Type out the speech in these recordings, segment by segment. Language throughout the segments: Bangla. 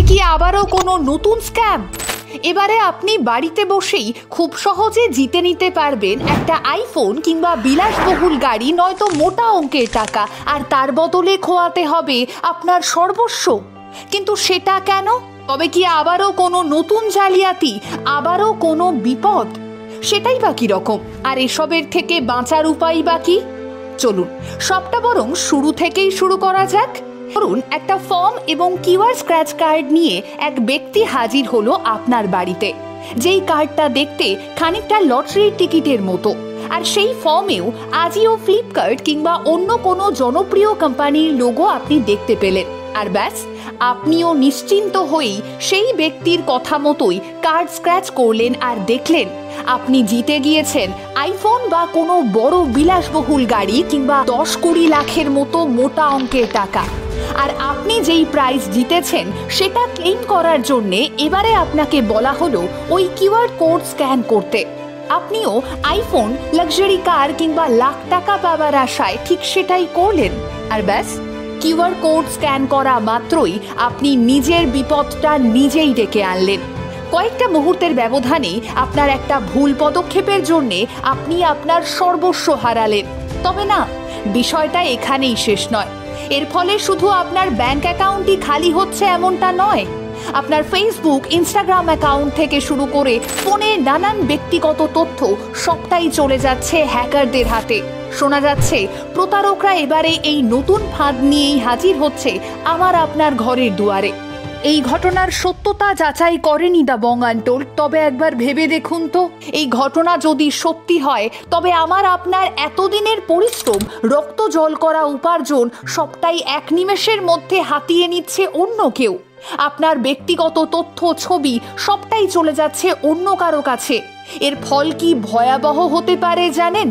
কি আবারও কোনো নতুন স্ক্যাম? এবারে আপনি বাড়িতে বসেই খুব সহজে জিতে নিতে পারবেন একটা আইফোন কিংবা বিলাসবহুল গাড়ি, নয়তো মোটা অঙ্কের টাকা, আর তার বদলে খোয়াতে হবে আপনার সর্বস্ব। কিন্তু সেটা কেন? তবে কি আবারও কোনো নতুন জালিয়াতি, আবারও কোনো বিপদ? সেটাই বা কি রকম, আর এসবের থেকে বাঁচার উপায় বা কি? চলুন সবটা বরং শুরু থেকেই শুরু করা যাক। ধরুন, একটা ফর্ম এবং কিউআর স্ক্র্যাচ কার্ড নিয়ে এক ব্যক্তি হাজির হলো আপনার বাড়িতে, যেই কার্ডটা দেখতে খানিকটা লটারির টিকিটের মতো। আর সেই ফর্মেও আজিও, ফ্লিপকার্ট কিংবা অন্য কোনো জনপ্রিয় কোম্পানির লোগো আপনি দেখতে পেলেন। আর ব্যাস, আপনিও নিশ্চিন্ত হয়েই সেই ব্যক্তির কথা মতোই কার্ড স্ক্র্যাচ করলেন আর দেখলেন আপনি জিতে গিয়েছেন আইফোন বা কোনো বড় বিলাসবহুল গাড়ি কিংবা 10-20 লাখের মতো মোটা অঙ্কের টাকা। আর আপনি যেই প্রাইজ জিতেছেন সেটা ক্লেম করার জন্যে এবারে আপনাকে বলা হলো ওই কিউআর কোড স্ক্যান করতে। আপনিও আইফোন, লাক্সারি কার কিংবা লাখ টাকা পাওয়ার আশায় ঠিক সেটাই করলেন। আর ব্যাস, কিউআর কোড স্ক্যান করা মাত্রই আপনি নিজের বিপদটা নিজেই ডেকে আনলেন। কয়েকটা মুহূর্তের ব্যবধানে আপনার একটা ভুল পদক্ষেপের জন্যে আপনি আপনার সর্বস্ব হারালেন। তবে না, বিষয়টা এখানেই শেষ নয়। এর ফলে শুধু আপনার ব্যাংক অ্যাকাউন্টই খালি হচ্ছে এমনটা নয়, আপনার ফেসবুক, ইনস্টাগ্রাম অ্যাকাউন্ট থেকে শুরু করে ফোনের নানান ব্যক্তিগত তথ্য সবটাই চলে যাচ্ছে হ্যাকারদের হাতে। শোনা যাচ্ছে প্রতারকরা এবারে এই নতুন ফাঁদ নিয়েই হাজির হচ্ছে আমার আপনার ঘরের দুয়ারে। এই ঘটনার সত্যতা যাচাই করেনি দ্য বং আনটোল্ড, তবে একবার ভেবে দেখুন তো, এই ঘটনা যদি সত্যি হয় তবে আমার আপনার এতদিনের পরিশ্রম, রক্ত জল করা উপার্জন সবটাই এক নিমেষের মধ্যে হাতিয়ে নিচ্ছে অন্য কেউ। আপনার ব্যক্তিগত তথ্য, ছবি সবটাই চলে যাচ্ছে অন্য কারো কাছে। এর ফল কি ভয়াবহ হতে পারে জানেন?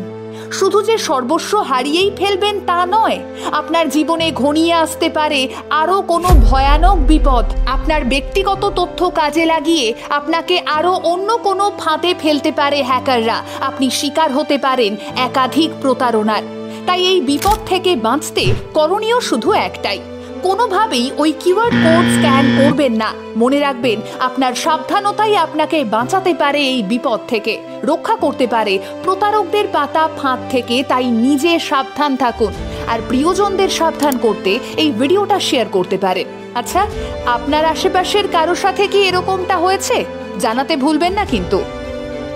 শুধু যে সর্বস্ব হারিয়েই ফেলবেন তা নয়, আপনার জীবনে ঘনিয়ে আসতে পারে আরও কোনো ভয়ানক বিপদ। আপনার ব্যক্তিগত তথ্য কাজে লাগিয়ে আপনাকে আরও অন্য কোনো ফাঁদে ফেলতে পারে হ্যাকাররা। আপনি শিকার হতে পারেন একাধিক প্রতারণার। তাই এই বিপদ থেকে বাঁচতে করণীয় শুধু একটাই, কোনোভাবেই ওই কিউআর কোড স্ক্যান করবেন না। মনে রাখবেন, আপনার সাবধানতাই আপনাকে বাঁচাতে পারে এই বিপদ থেকে, রক্ষা করতে পারে প্রতারকদের পাতা ফাঁদ থেকে। তাই নিজে সাবধান থাকুন, আর প্রিয়জনদের সাবধান করতে এই ভিডিওটা শেয়ার করতে পারেন। আচ্ছা, আপনার আশেপাশের কারোর সাথে কি এরকমটা হয়েছে? জানাতে ভুলবেন না কিন্তু।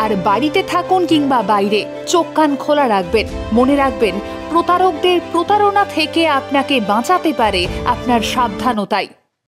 আর বাড়িতে থাকুন কিংবা বাইরে, চোখ কান খোলা রাখবেন। মনে রাখবেন, প্রতারকদের প্রতারণা থেকে আপনাকে বাঁচাতে পারে আপনার সাবধানতাই।